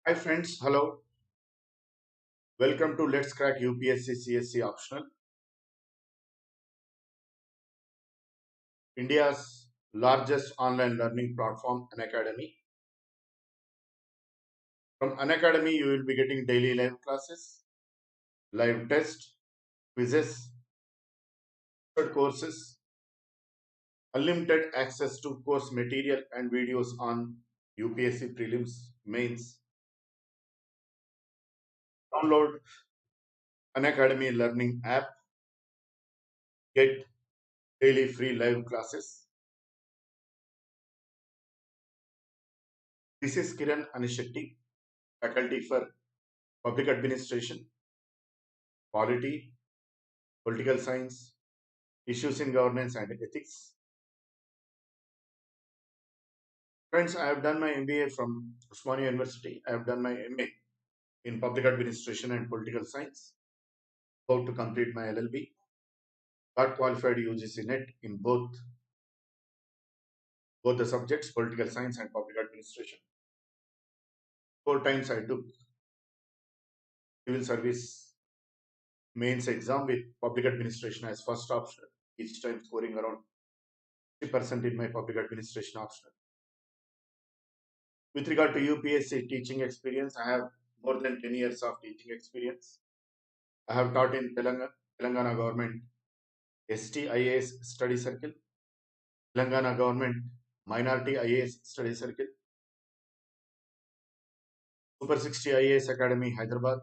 Hi friends, hello. Welcome to Let's Crack UPSC CSE Optional, India's largest online learning platform, Unacademy. From Unacademy, you will be getting daily live classes, live tests, quizzes, short courses, unlimited access to course material and videos on UPSC prelims, mains. Download Unacademy Learning app, get daily free live classes. This is Kiran Anishetti, faculty for Public Administration, Polity, Political Science, Issues in Governance and Ethics. Friends, I have done my MBA from Osmania University. I have done my MA in Public Administration and Political Science. About to complete my LLB. Got qualified UGC NET in both the subjects, Political Science and Public Administration. 4 times I took Civil Service mains exam with Public Administration as first option, each time scoring around 50% in my Public Administration option. With regard to UPSC teaching experience, I have more than 10 years of teaching experience. I have taught in Telangana Government ST IAS Study Circle, Telangana Government Minority IAS Study Circle, Super 60 IAS Academy Hyderabad,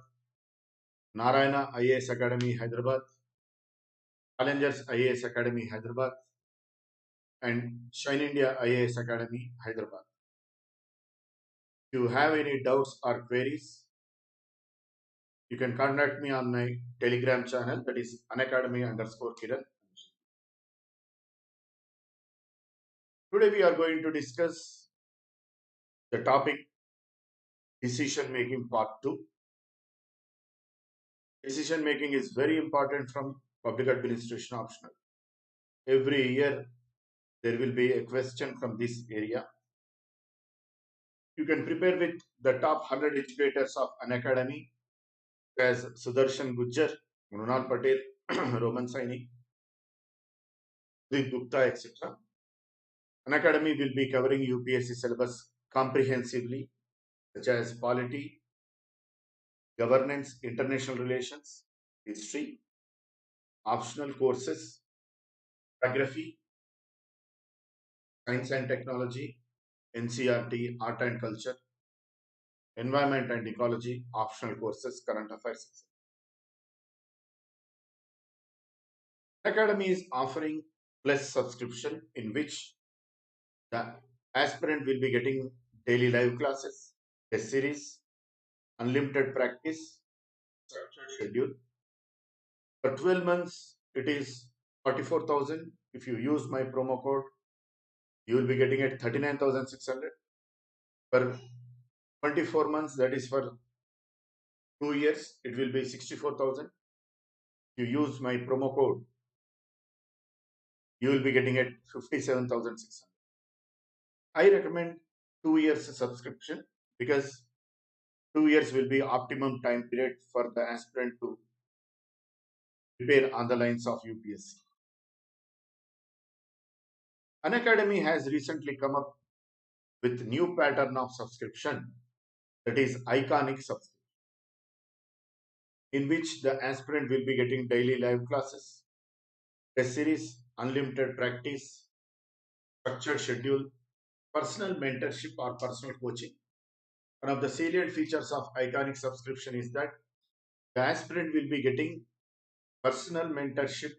Narayana IAS Academy Hyderabad, Challengers IAS Academy Hyderabad, and Shine India IAS Academy Hyderabad. If you have any doubts or queries, you can contact me on my Telegram channel, that is Unacademy_Kiran. Today we are going to discuss the topic decision making part 2. Decision making is very important from public administration optional. Every year there will be a question from this area. You can prepare with the top 100 educators of Unacademy as Sudarshan Gujjar, Mrunal Patel, Roman Saini, Udit Gupta, etc. Unacademy will be covering UPSC syllabus comprehensively, such as polity, governance, international relations, history, optional courses, geography, science and technology, NCRT, art and culture, environment and ecology, optional courses, current affairs. Academy is offering plus subscription in which the aspirant will be getting daily live classes, test series, unlimited practice, structured schedule. For 12 months, it is 44,000. If you use my promo code, you will be getting it 39,600. For 24 months, that is for 2 years, it will be 64,000. If you use my promo code, you will be getting it 57,600. I recommend 2 years subscription because 2 years will be optimum time period for the aspirant to prepare on the lines of UPSC. Unacademy has recently come up with new pattern of subscription, that is iconic subscription, in which the aspirant will be getting daily live classes, test series, unlimited practice, structured schedule, personal mentorship or personal coaching. One of the salient features of iconic subscription is that the aspirant will be getting personal mentorship,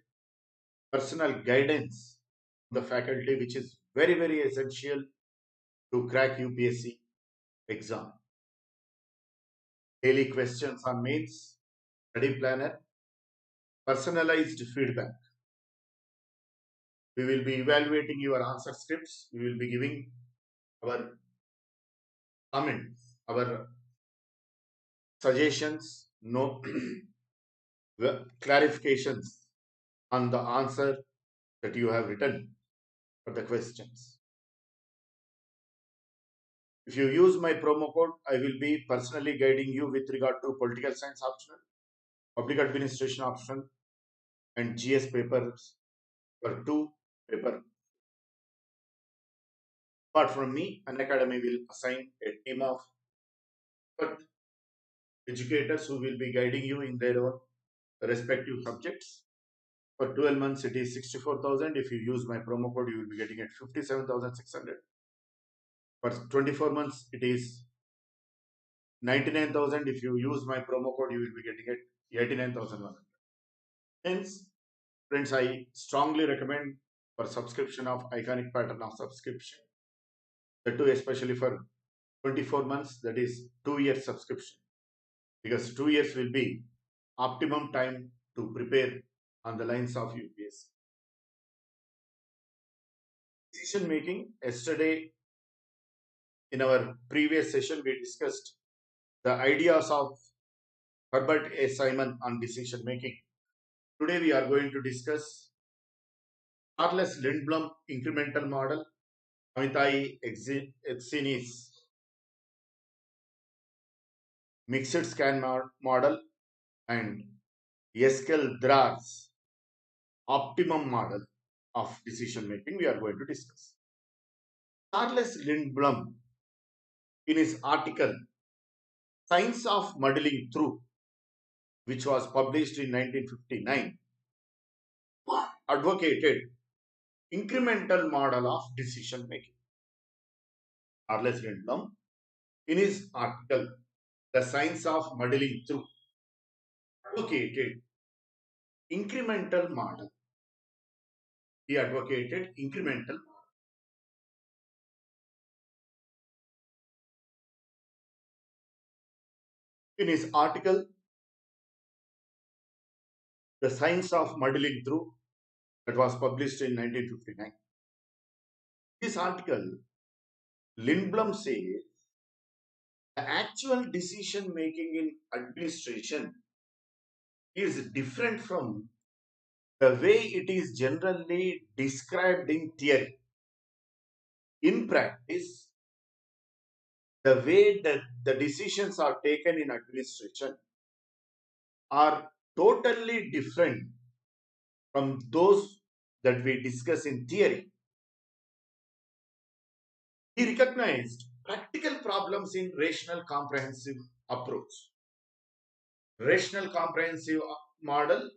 personal guidance from the faculty, which is very, very essential to crack UPSC exam. Daily questions on mains, study planner, personalized feedback. We will be evaluating your answer scripts. We will be giving our comments, our suggestions, no clarifications on the answer that you have written for the questions. If you use my promo code, I will be personally guiding you with regard to political science optional, public administration optional, and GS papers for 2 paper. Apart from me, Unacademy will assign a team of expert educators who will be guiding you in their own respective subjects. For 12 months, it is 64,000. If you use my promo code, you will be getting it 57,600. For 24 months, it is 99,000. If you use my promo code, you will be getting it 89,100. Hence, friends, I strongly recommend for subscription of iconic pattern of subscription. The two, especially for 24 months, that is 2 year subscription, because 2 years will be optimum time to prepare on the lines of UPSC. Decision making. Yesterday, in our previous session, we discussed the ideas of Herbart Simon on decision making. Today, we are going to discuss Charles Lindblom incremental model, Amitai Exini's mixed scan model, and Eskel Drar's optimum model of decision making. We are going to discuss. Charles Lindblom, in his article Science of Modeling Through, which was published in 1959, advocated incremental model of decision making. Charles Lindblom, in his article The Science of Modeling Through, advocated incremental model. He advocated incremental model. In his article The Science of Modeling Through, that was published in 1959. This article, Lindblom says the actual decision making in administration is different from the way it is generally described in theory. In practice, the way that the decisions are taken in administration are totally different from those that we discuss in theory. He recognized practical problems in rational comprehensive approach. Rational comprehensive model,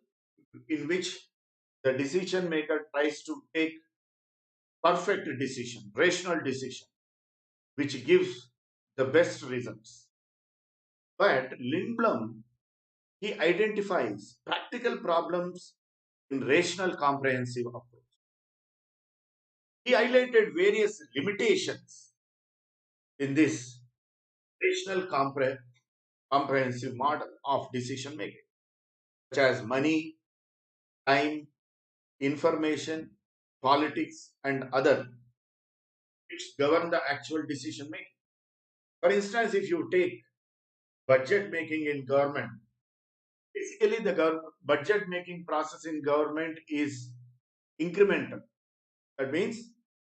in which the decision maker tries to take perfect decision, rational decision, which gives the best results. But Lindblom, he identifies practical problems in rational comprehensive approach. He highlighted various limitations in this rational comprehensive model of decision making, such as money, time, information, politics, and other, which govern the actual decision making. For instance, if you take budget making in government, basically the budget making process in government is incremental. That means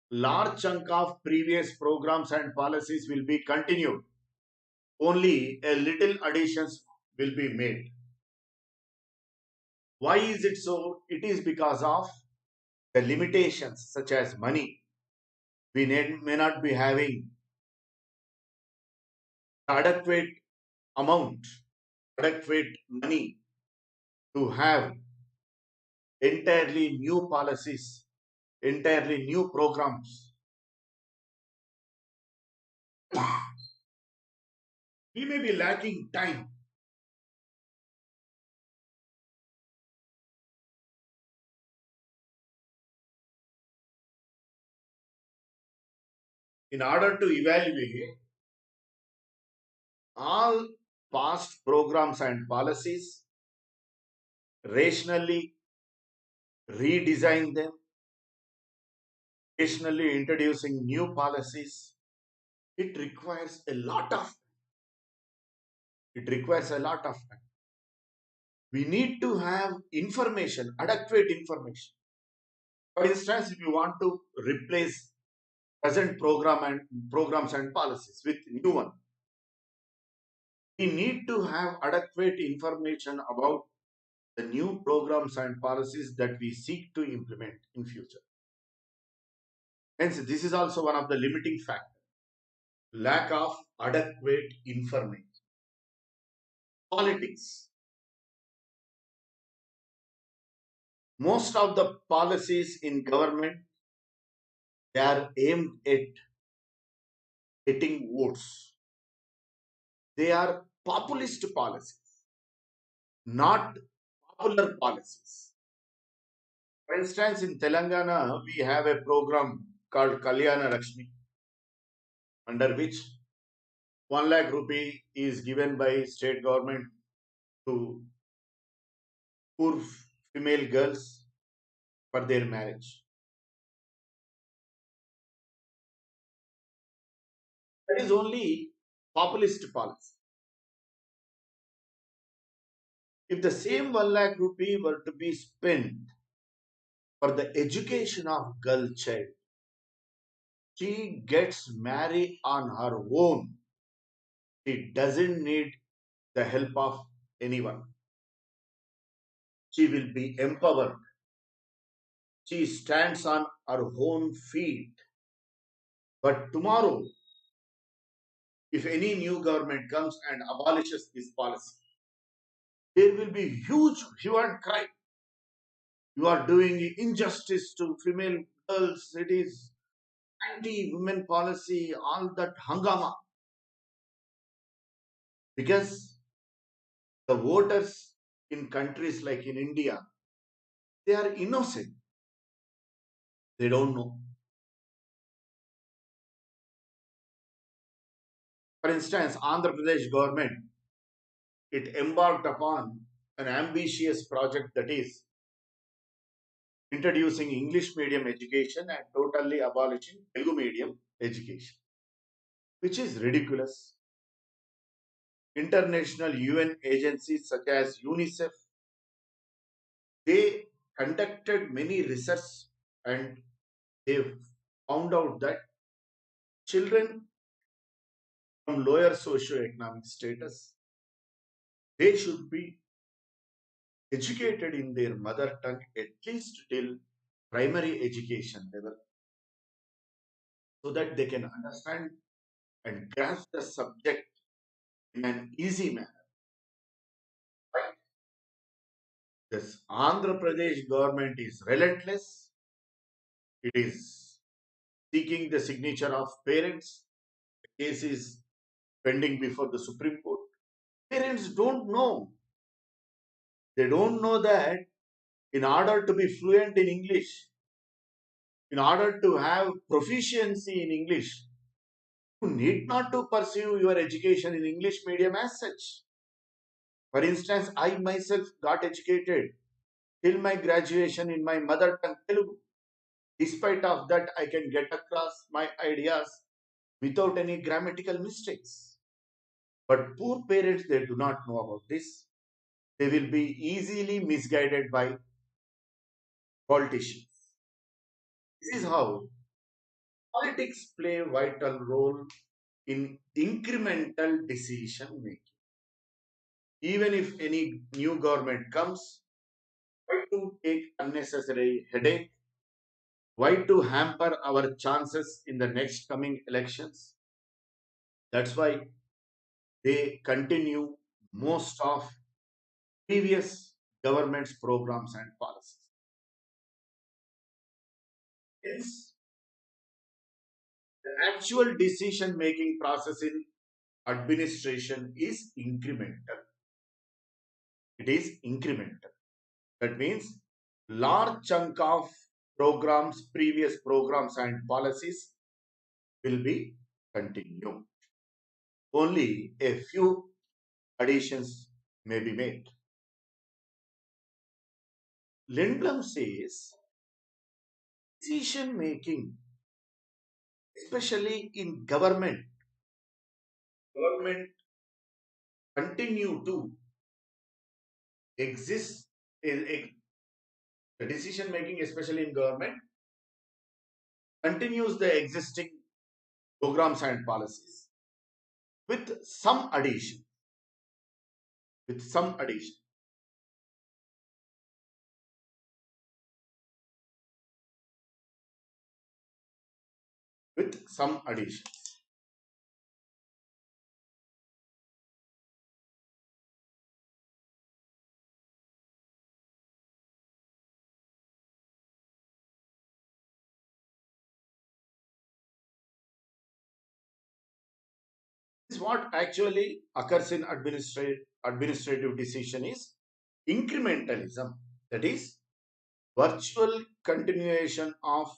large chunk of previous programs and policies will be continued. Only a little additions will be made. Why is it so? It is because of the limitations such as money. We may not be having adequate amount, adequate money to have entirely new policies, entirely new programs. We may be lacking time. In order to evaluate all past programs and policies, rationally redesign them, rationally introducing new policies, it requires a lot of time. We need to have information, adequate information. For instance, if you want to replace present programs and policies with new one. We need to have adequate information about the new programs and policies that we seek to implement in future. Hence, this is also one of the limiting factors. Lack of adequate information. Politics. Most of the policies in government, they are aimed at getting votes. They are populist policies, not popular policies. For instance, in Telangana, we have a program called Kalyana Lakshmi, under which 1 lakh rupee is given by state government to poor female girls for their marriage. That is only populist policy. If the same 1 lakh rupee were to be spent for the education of girl child, she gets married on her own. She doesn't need the help of anyone. She will be empowered. She stands on her own feet. But tomorrow, if any new government comes and abolishes this policy, there will be huge hue and cry. You are doing injustice to female girls. It is anti-women policy, all that hangama. Because the voters in countries like in India, they are innocent. They don't know. For instance, Andhra Pradesh government, it embarked upon an ambitious project, that is introducing English medium education and totally abolishing Telugu medium education, which is ridiculous. International UN agencies such as UNICEF, they conducted many research and they found out that children from lower socioeconomic status, they should be educated in their mother tongue at least till primary education level, so that they can understand and grasp the subject in an easy manner. Right? This Andhra Pradesh government is relentless. It is seeking the signature of parents. The case is pending before the Supreme Court. Parents don't know. They don't know that in order to be fluent in English, in order to have proficiency in English, you need not to pursue your education in English medium as such. For instance, I myself got educated till my graduation in my mother tongue Telugu. Despite of that, I can get across my ideas without any grammatical mistakes. But poor parents, they do not know about this. They will be easily misguided by politicians. This is how politics play a vital role in incremental decision making. Even if any new government comes, why to take unnecessary headache? Why to hamper our chances in the next coming elections? That's why they continue most of previous government's programs and policies. Hence, the actual decision making process in administration is incremental. It is incremental. That means large chunk of programs, previous programs and policies will be continued. Only a few additions may be made. Lindblom says decision making, especially in government continue to exist. The decision making, especially in government, continues the existing programs and policies with some addition, with some addition, with some additions. This is what actually occurs in administrative decision is incrementalism. That is virtual continuation of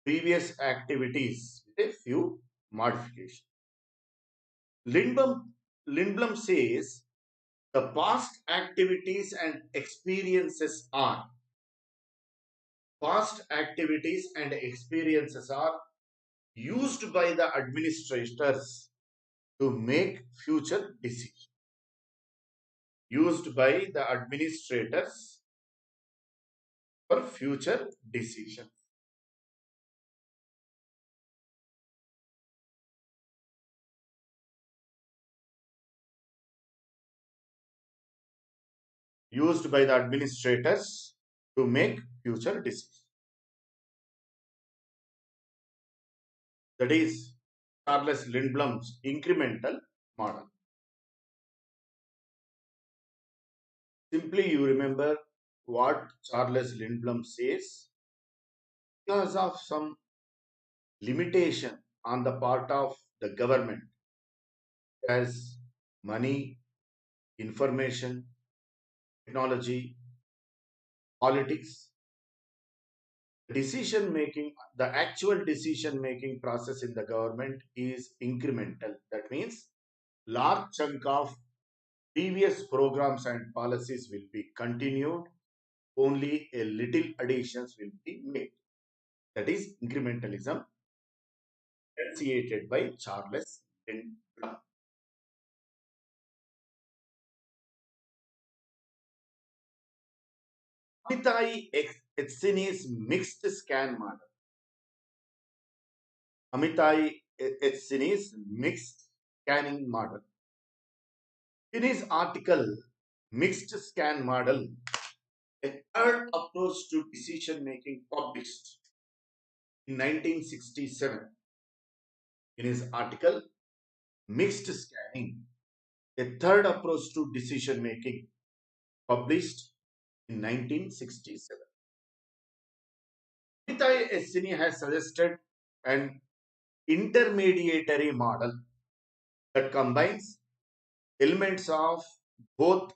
previous activities with a few modifications. Lindblom, Lindblom says the past activities and experiences are used by the administrators to make future decisions. Used by the administrators for future decisions. Used by the administrators to make future decisions. That is Charles Lindblom's incremental model. Simply you remember what Charles Lindblom says because of some limitation on the part of the government as money, information, technology, politics, decision making, the actual decision making process in the government is incremental. That means large chunk of previous programs and policies will be continued, only a little additions will be made. That is incrementalism enunciated by Charles Lindblom. Amitai Etsini's mixed scan model. Amitai Etsini's mixed scanning model. In his article, Mixed Scan Model, a third approach to decision making published in 1967. In his article, Mixed Scanning, a third approach to decision making published in 1967. Amitai Essini has suggested an intermediary model that combines elements of both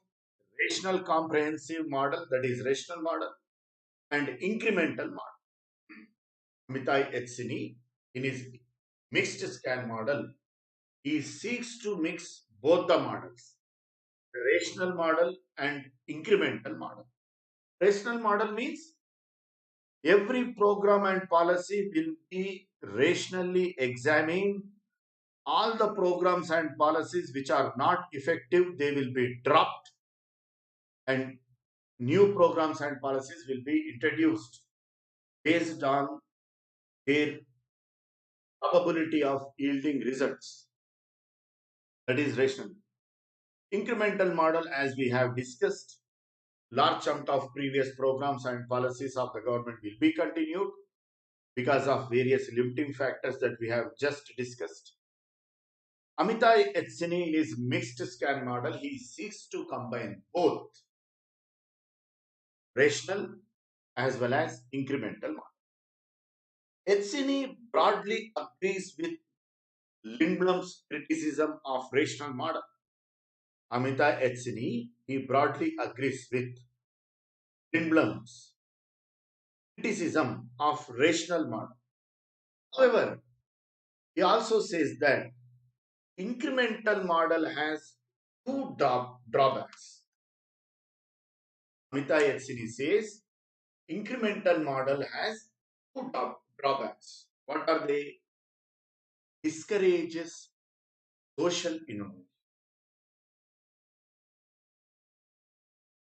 rational comprehensive model, that is rational model, and incremental model. Amitai Etsini, in his mixed scan model, he seeks to mix both the models, the rational model and incremental model. Rational model means every program and policy will be rationally examined. All the programs and policies which are not effective, they will be dropped and new programs and policies will be introduced based on their probability of yielding results. That is rational. Incremental model, as we have discussed, large chunk of previous programs and policies of the government will be continued because of various limiting factors that we have just discussed. Amitai Etsini in his mixed scan model, he seeks to combine both rational as well as incremental model. Etsini broadly agrees with Lindblom's criticism of rational model. Amitai Etsini, he broadly agrees with Lindblom's criticism of rational model. However, he also says that incremental model has two drawbacks. Amitai Etsini says incremental model has two drawbacks. What are they? Discourages social innovation.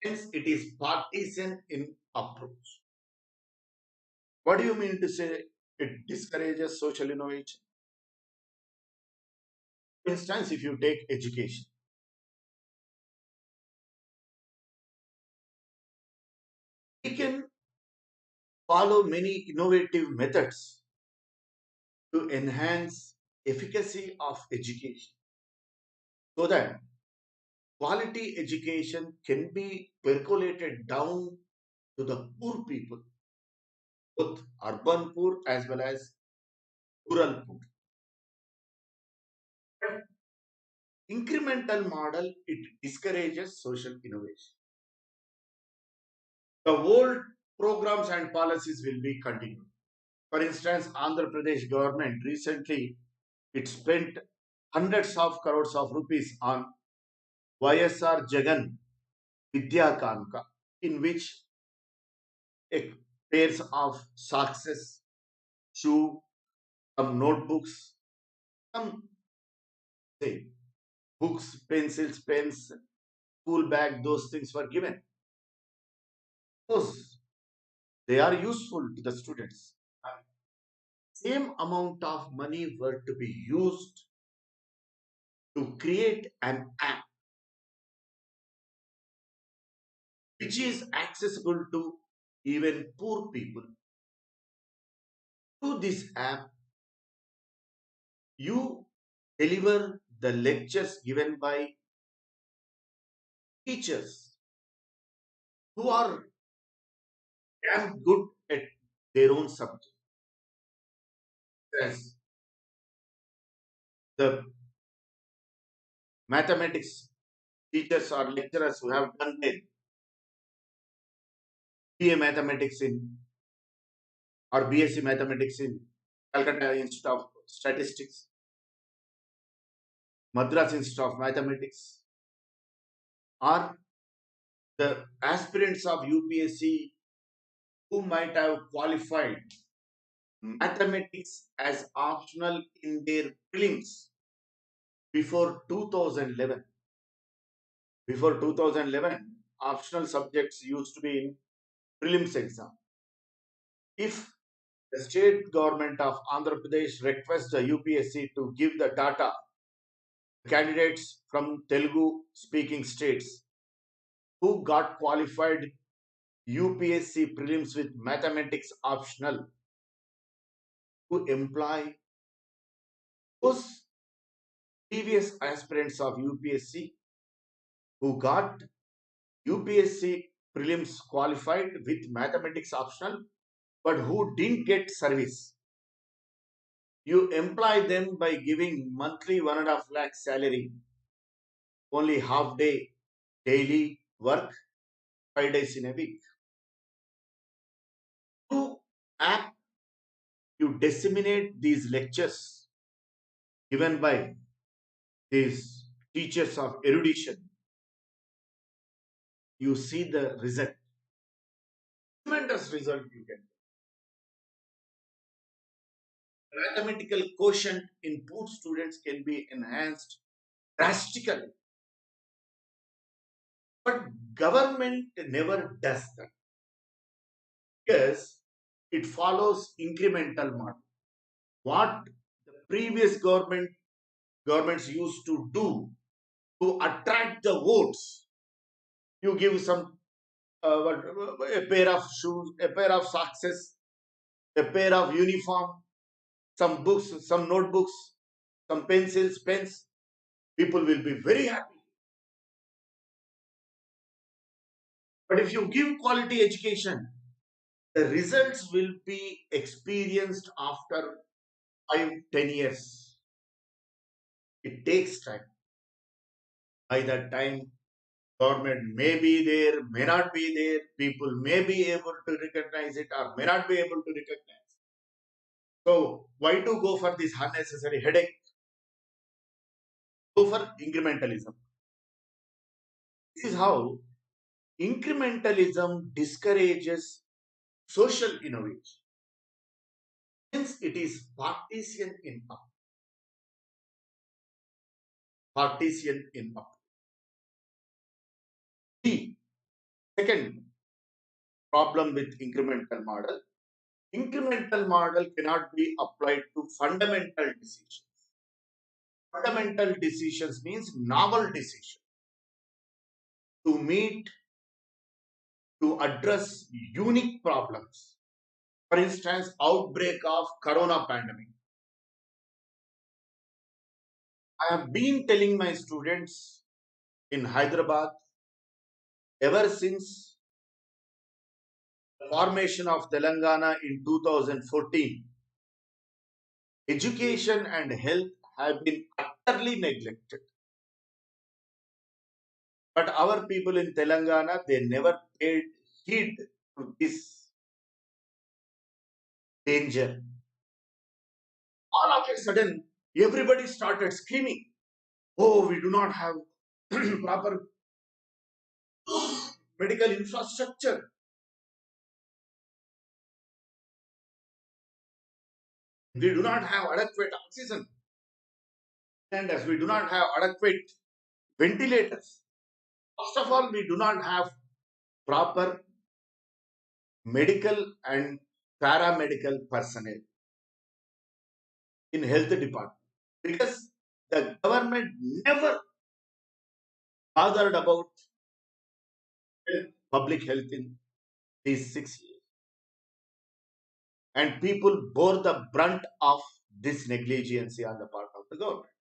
Hence, it is partisan in approach. What do you mean to say it discourages social innovation? For instance, if you take education, we can follow many innovative methods to enhance efficacy of education so that quality education can be percolated down to the poor people, both urban poor as well as rural poor. But incremental model, it discourages social innovation. The old programs and policies will be continued. For instance, Andhra Pradesh government recently it spent hundreds of crores of rupees on YSR Jagan Vidya Kanka, in which a pairs of socks, shoe, some notebooks, some say books, pencils, pens, school bag, those things were given. Those they are useful to the students. Same amount of money were to be used to create an app which is accessible to even poor people. Through this app, you deliver the lectures given by teachers who are damn good at their own subject. As the mathematics teachers or lecturers who have done their BA mathematics in or BSc mathematics in Calcutta Institute of Statistics, Madras Institute of Mathematics, or the aspirants of UPSC who might have qualified mathematics as optional in their prelims before 2011. Before 2011, optional subjects used to be in prelims exam. If the state government of Andhra Pradesh requests the UPSC to give the data candidates from Telugu speaking states who got qualified UPSC prelims with mathematics optional to employ those previous aspirants of UPSC who got UPSC prelims qualified with mathematics optional but who didn't get service. You employ them by giving monthly 1.5 lakh salary, only half day daily work, 5 days in a week. To app, you disseminate these lectures given by these teachers of erudition. You see the result, tremendous result you get. Mathematical quotient in poor students can be enhanced drastically, but government never does that because it follows incremental model. What the previous governments used to do to attract the votes, you give some a pair of shoes, a pair of socks, a pair of uniform, some books, some notebooks, some pencils, pens. People will be very happy. But if you give quality education, the results will be experienced after 5, 10 years. It takes time. By that time, government may be there, may not be there. People may be able to recognize it or may not be able to recognize. So why to go for this unnecessary headache? Go for incrementalism. This is how incrementalism discourages social innovation. Since it is partisan in up. The second problem with incremental model cannot be applied to fundamental decisions. Fundamental decisions means novel decision to meet, to address unique problems. For instance, outbreak of corona pandemic. I have been telling my students in Hyderabad ever since the formation of Telangana in 2014, education and health have been utterly neglected. But our people in Telangana, they never paid heed to this danger. All of a sudden, everybody started screaming, oh, we do not have proper medical infrastructure. We do not have adequate oxygen. And as we do not have adequate ventilators. First of all, we do not have proper medical and paramedical personnel in health department because the government never bothered about public health in these 6 years. And people bore the brunt of this negligence on the part of the government.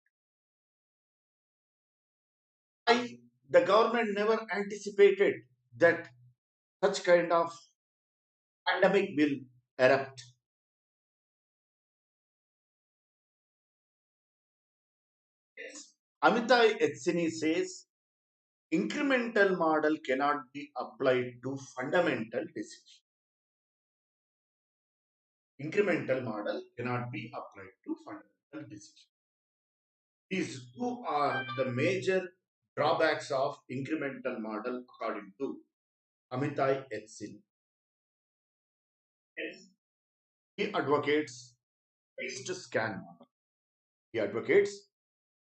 The government never anticipated that such kind of pandemic will erupt. Amitai Etsini says incremental model cannot be applied to fundamental decision. Incremental model cannot be applied to fundamental decision. These two are the major drawbacks of incremental model according to Amitai Etsin. Yes. He advocates mixed scan model. He advocates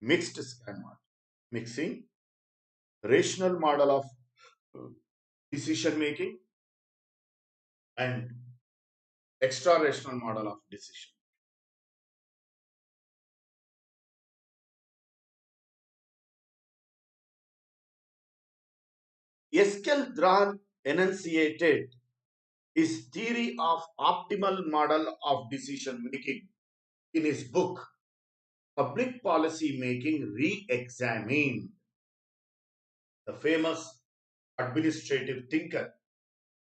mixed scan model, mixing rational model of decision making and extra rational model of decision. Eskel enunciated his theory of optimal model of decision making in his book Public Policy Making Re-Examined. The famous administrative thinker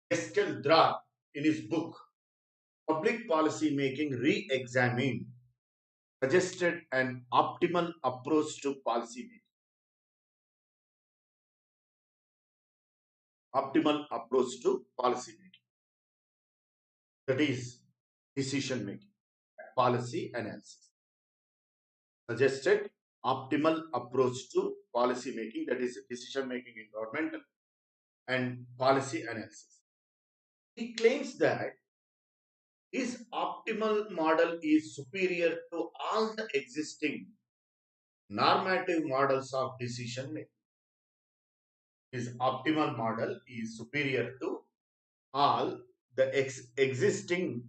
Eskel in his book Public Policy Making Re-Examined suggested an optimal approach to policy making. Optimal approach to policy making. That is decision making, policy analysis. Suggested optimal approach to policy making, that is decision making in government and policy analysis. He claims that his optimal model is superior to all the existing normative models of decision making. His optimal model is superior to all the existing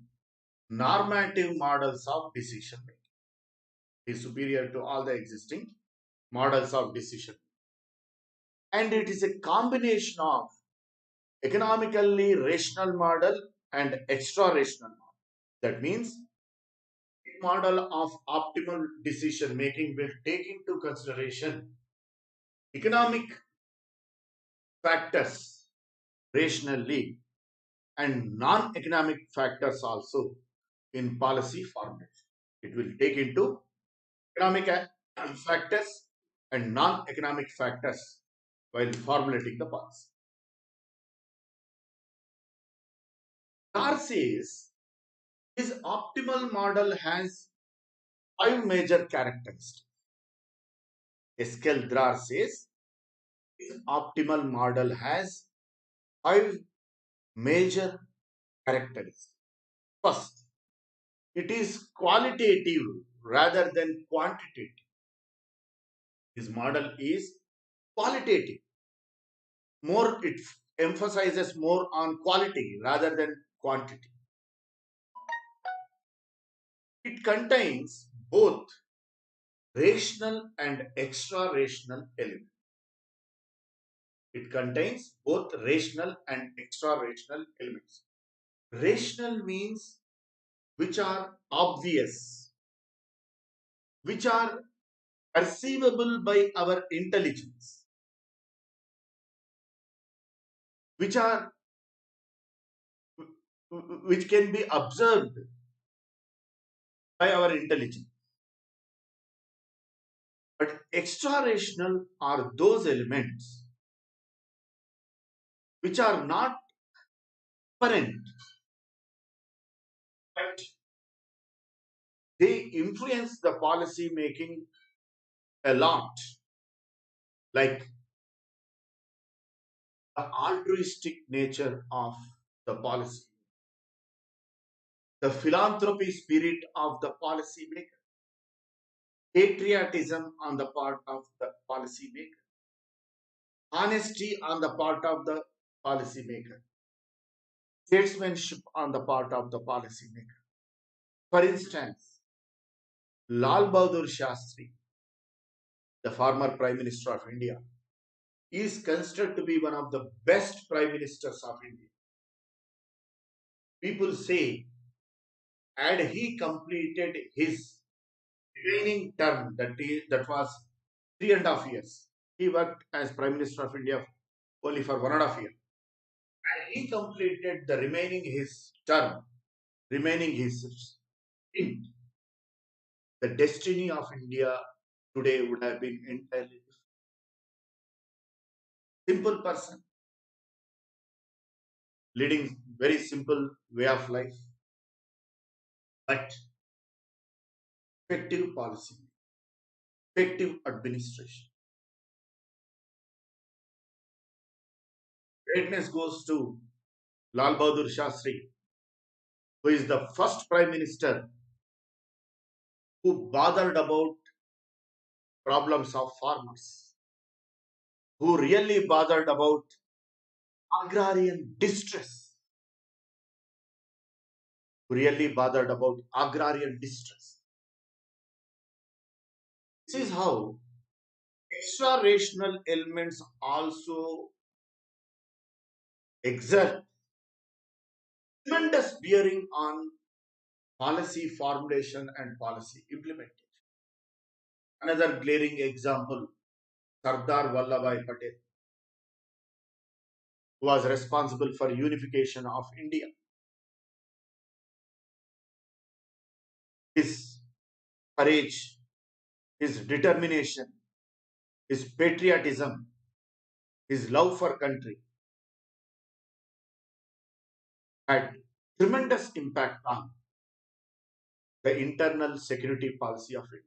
normative models of decision making. Is superior to all the existing models of decision. And it is a combination of economically rational model and extra rational model. That means model of optimal decision making will take into consideration economic factors rationally and non-economic factors also in policy formulation. It will take into economic factors and non-economic factors while formulating the policy. Dar says his optimal model has 5 major characteristics. Eskeldrar says his optimal model has 5 major characteristics. First, it is qualitative rather than quantitative. His model is qualitative. It emphasizes more on quality rather than quantity. It contains both rational and extra-rational elements. It contains both rational and extra-rational elements. Rational means which are obvious, which are perceivable by our intelligence, which are which can be observed by our intelligence. But extra-rational are those elements which are not apparent, but they influence the policy making a lot, like the altruistic nature of the policy, the philanthropy spirit of the policy maker, patriotism on the part of the policy maker, honesty on the part of the policy maker, statesmanship on the part of the policy maker. For instance, Lal Bahadur Shastri, the former Prime Minister of India, is considered to be one of the best Prime Ministers of India. People say, had he completed his remaining term, that was 3.5 years, he worked as Prime Minister of India only for 1.5 years. And he completed the remaining his term, remaining his stint, the destiny of India today would have been entirely different. Simple person, leading very simple way of life, but effective policy, effective administration. Greatness goes to Lal Bahadur Shastri, who is the first Prime Minister who bothered about problems of farmers, who really bothered about agrarian distress, who really bothered about agrarian distress. This is how extra-rational elements also exert tremendous bearing on policy formulation and policy implementation. Another glaring example, Sardar Vallabhbhai Patel, who was responsible for unification of India. His courage, his determination, his patriotism, his love for country had tremendous impact on the internal security policy of India.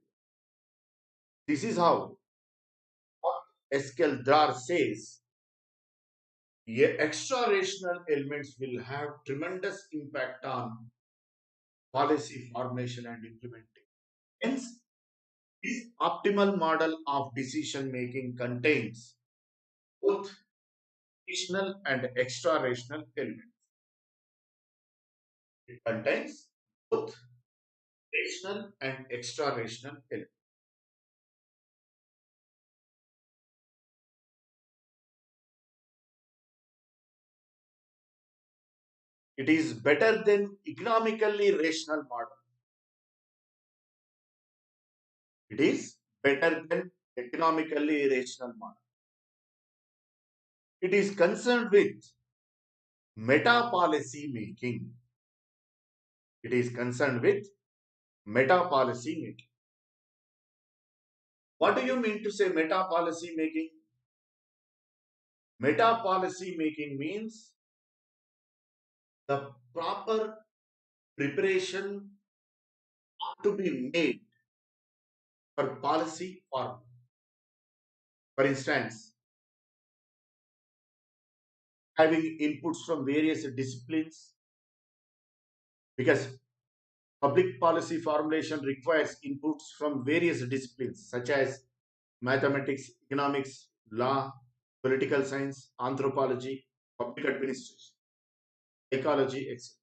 This is how what S.K. Drar says, extra-rational elements will have tremendous impact on policy formation and implementation. Hence, this optimal model of decision making contains both rational and extra-rational elements. It contains both rational and extra-rational elements. It is better than economically rational model. It is better than economically rational model. It is concerned with meta policy making. It is concerned with meta policy making. What do you mean to say meta policy making? Meta policy making means the proper preparation ought to be made for policy form. For instance, having inputs from various disciplines, because public policy formulation requires inputs from various disciplines such as mathematics, economics, law, political science, anthropology, public administration, psychology, etc.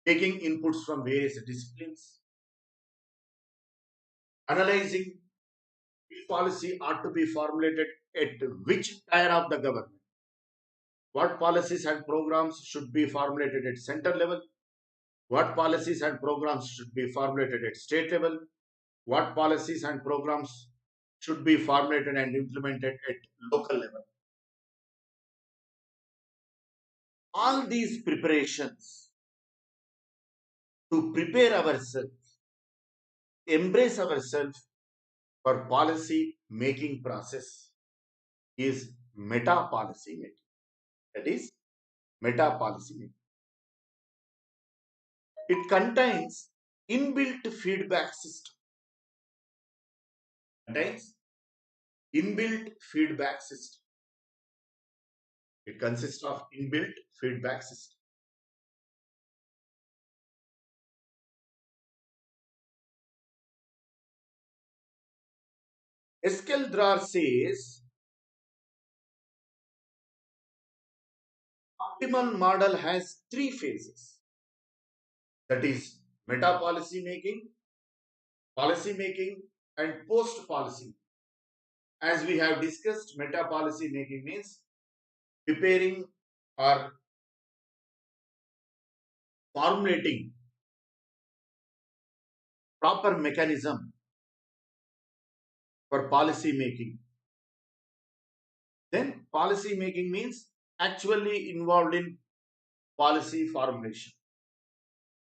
Taking inputs from various disciplines analyzing which policy ought to be formulated at which tier of the government, what policies and programs should be formulated at center level, what policies and programs should be formulated at state level, what policies and programs should be formulated and implemented at local level. All these preparations to prepare ourselves, embrace ourselves for policy making process is meta policy making. That is meta policy making. It contains inbuilt feedback system. Contains inbuilt feedback system. It consists of inbuilt feedback system. Eskeldrar says optimal model has three phases. That is meta policy making, and post policy. As we have discussed, meta policy making means preparing or formulating proper mechanism for policy making. Then policy making means actually involved in policy formulation.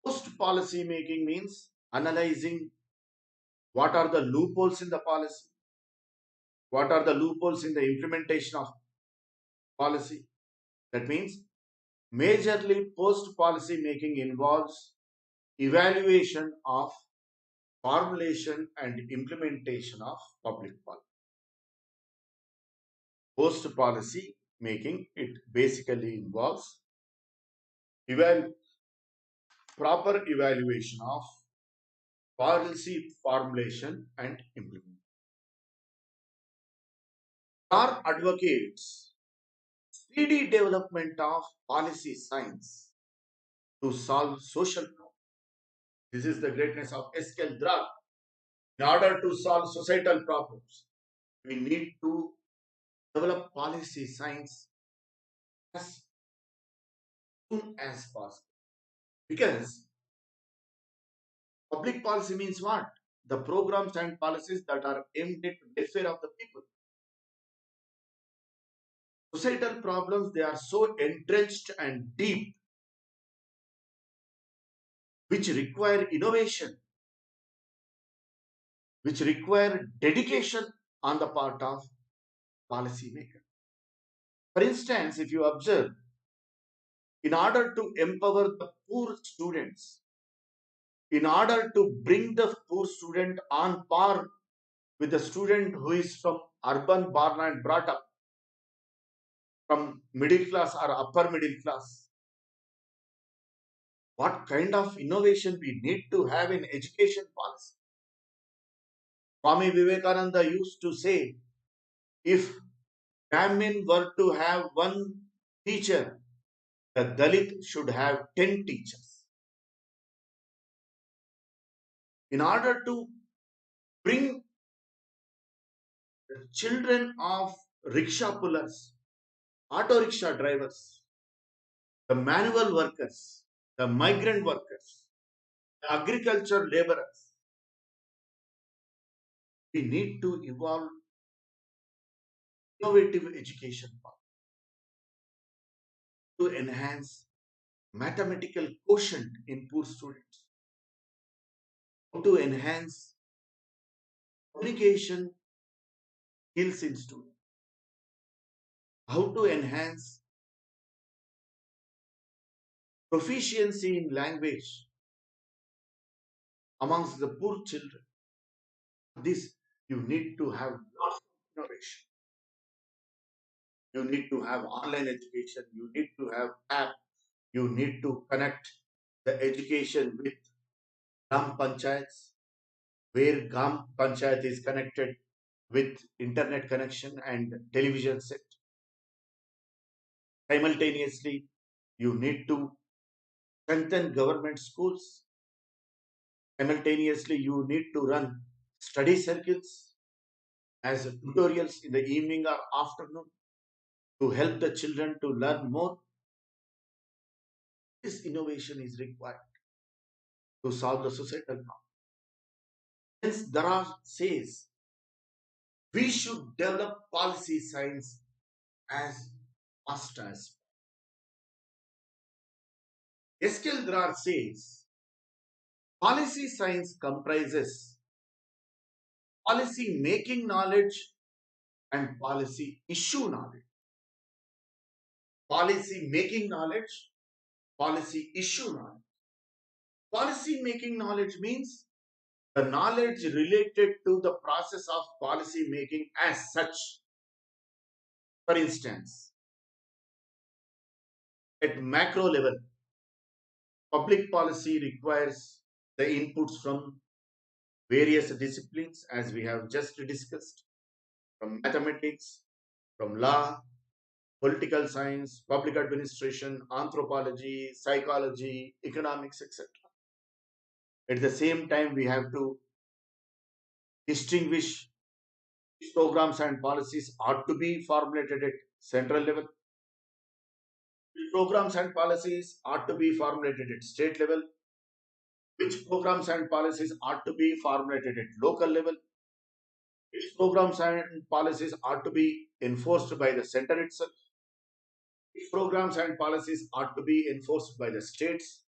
Post policy making means analyzing what are the loopholes in the policy, what are the loopholes in the implementation of policy. That means majorly post policy making involves evaluation of formulation and implementation of public policy. Post policy making, it basically involves proper evaluation of policy formulation and implementation. Our advocates speedy development of policy science to solve social problems. This is the greatness of SKL drug. In order to solve societal problems, we need to develop policy science as soon as possible. Because public policy means what? The programs and policies that are aimed at the welfare of the people. Societal problems, they are so entrenched and deep, which require innovation, which require dedication on the part of policymaker. For instance, if you observe, in order to empower the poor students, in order to bring the poor student on par with the student who is from urban born and brought up, from middle class or upper middle class, what kind of innovation we need to have in education policy? Swami Vivekananda used to say, if Brahmin were to have one teacher, the Dalit should have 10 teachers. In order to bring the children of rickshaw pullers, auto rickshaw drivers, the manual workers, the migrant workers, the agriculture laborers, we need to evolve innovative education path to enhance mathematical quotient in poor students, to enhance communication skills in students, how to enhance proficiency in language amongst the poor children. This, you need to have lots of innovation. You need to have online education. You need to have app. You need to connect the education with Gram Panchayats, where Gram Panchayat is connected with internet connection and television set. Simultaneously, you need to strengthen government schools. Simultaneously, you need to run study circles, as tutorials in the evening or afternoon to help the children to learn more. This innovation is required to solve the societal problem. Hence, Dara says we should develop policy science as fast as. Eskil Drar says policy science comprises policy making knowledge and policy issue knowledge. Policy making knowledge, policy issue knowledge. Policy making knowledge means the knowledge related to the process of policy making as such. For instance, at macro level, public policy requires the inputs from various disciplines, as we have just discussed, from mathematics, from law, political science, public administration, anthropology, psychology, economics, etc. At the same time, we have to distinguish which programs and policies ought to be formulated at central level, which programs and policies ought to be formulated at state level, which programs and policies ought to be formulated at local level, which programs and policies ought to be enforced by the center itself, which programs and policies ought to be enforced by the states,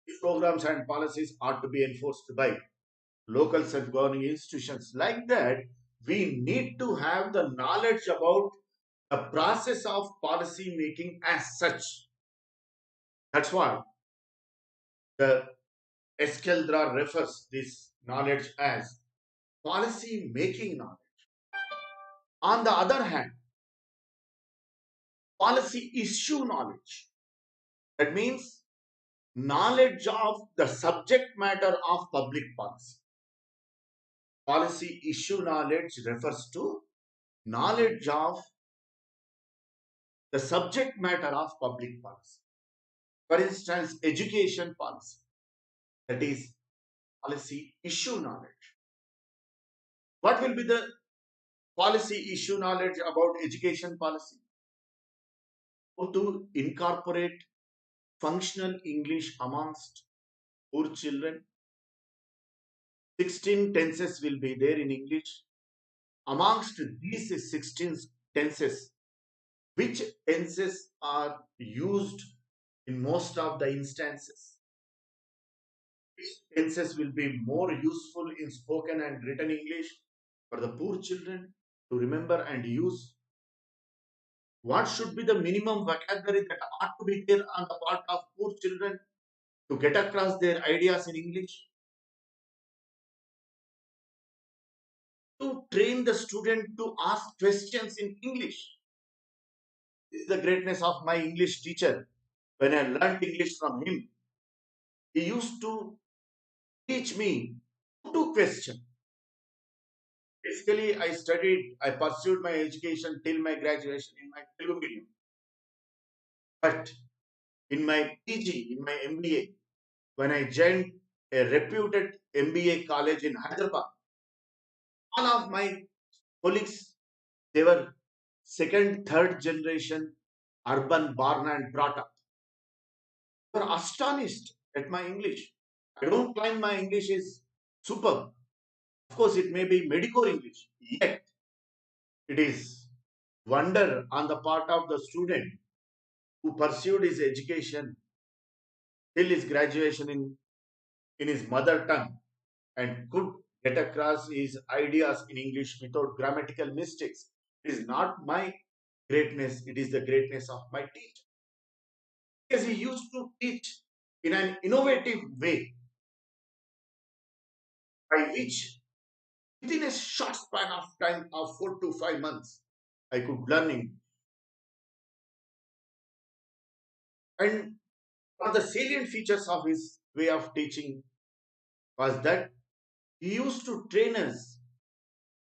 which programs and policies ought to be enforced by local self-governing institutions. Like that, we need to have the knowledge about the process of policy making as such. That's why the Eskeldra refers this knowledge as policy making knowledge. On the other hand, policy issue knowledge. That means knowledge of the subject matter of public policy. Policy issue knowledge refers to knowledge of the subject matter of public policy. For instance, education policy. That is policy issue knowledge. What will be the policy issue knowledge about education policy? How to incorporate functional English amongst poor children. 16 tenses will be there in English. Amongst these 16 tenses, which tenses are used in most of the instances? Which tenses will be more useful in spoken and written English for the poor children to remember and use? What should be the minimum vocabulary that ought to be there on the part of poor children to get across their ideas in English? To train the student to ask questions in English. This is the greatness of my English teacher. When I learned English from him, he used to teach me how to question. Basically, I pursued my education till my graduation in my Telugu medium. But in my PG, in my MBA, when I joined a reputed MBA college in Hyderabad, all of my colleagues, they were second, third generation urban born and brought up. They were astonished at my English. I don't claim my English is superb. Of course, it may be medical English, yet it is wonder on the part of the student who pursued his education till his graduation in his mother tongue and could get across his ideas in English without grammatical mistakes. It is not my greatness, it is the greatness of my teacher. Because he used to teach in an innovative way by which within a short span of time of 4 to 5 months, I could learn English. And one of the salient features of his way of teaching was that he used to train us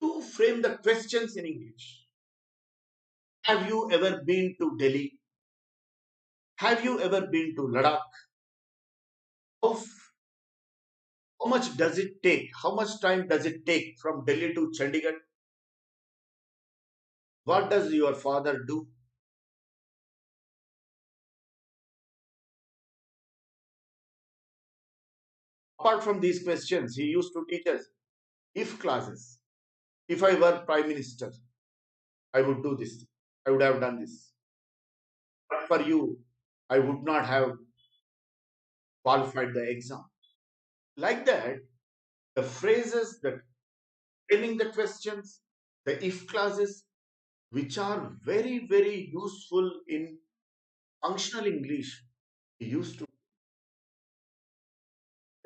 to frame the questions in English. Have you ever been to Delhi? Have you ever been to Ladakh? How, How much does it take? How much time does it take from Delhi to Chandigarh? What does your father do? Apart from these questions, he used to teach us if classes. If I were prime minister, I would do this. I would have done this. But for you, I would not have qualified the exam. Like that, the phrases, the framing the questions, the if clauses, which are very, very useful in functional English, he used to.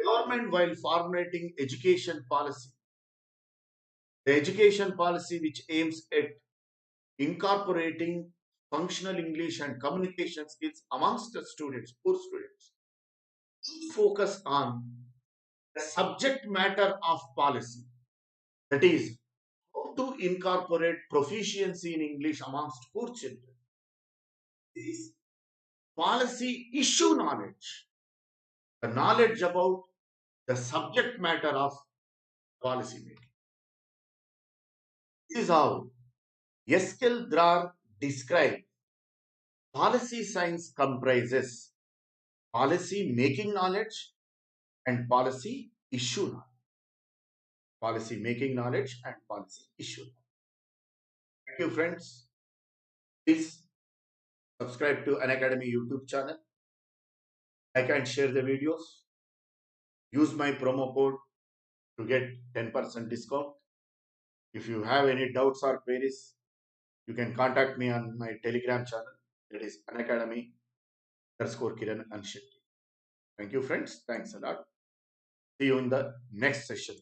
Government, while formulating education policy, the education policy which aims at incorporating functional English and communication skills amongst the students, poor students, focus on the subject matter of policy. That is, how to incorporate proficiency in English amongst poor children. This policy issue knowledge, the knowledge about the subject matter of policy making. This is how Eskil Drar described policy science comprises policy making knowledge and policy issue knowledge. Policy making knowledge and policy issue knowledge. Thank you, friends. Please subscribe to Unacademy YouTube channel. Like and share the videos. Use my promo code to get 10% discount. If you have any doubts or queries, you can contact me on my Telegram channel. That is Unacademy _ Kiran Anishetti. Thank you, friends. Thanks a lot. See you in the next session.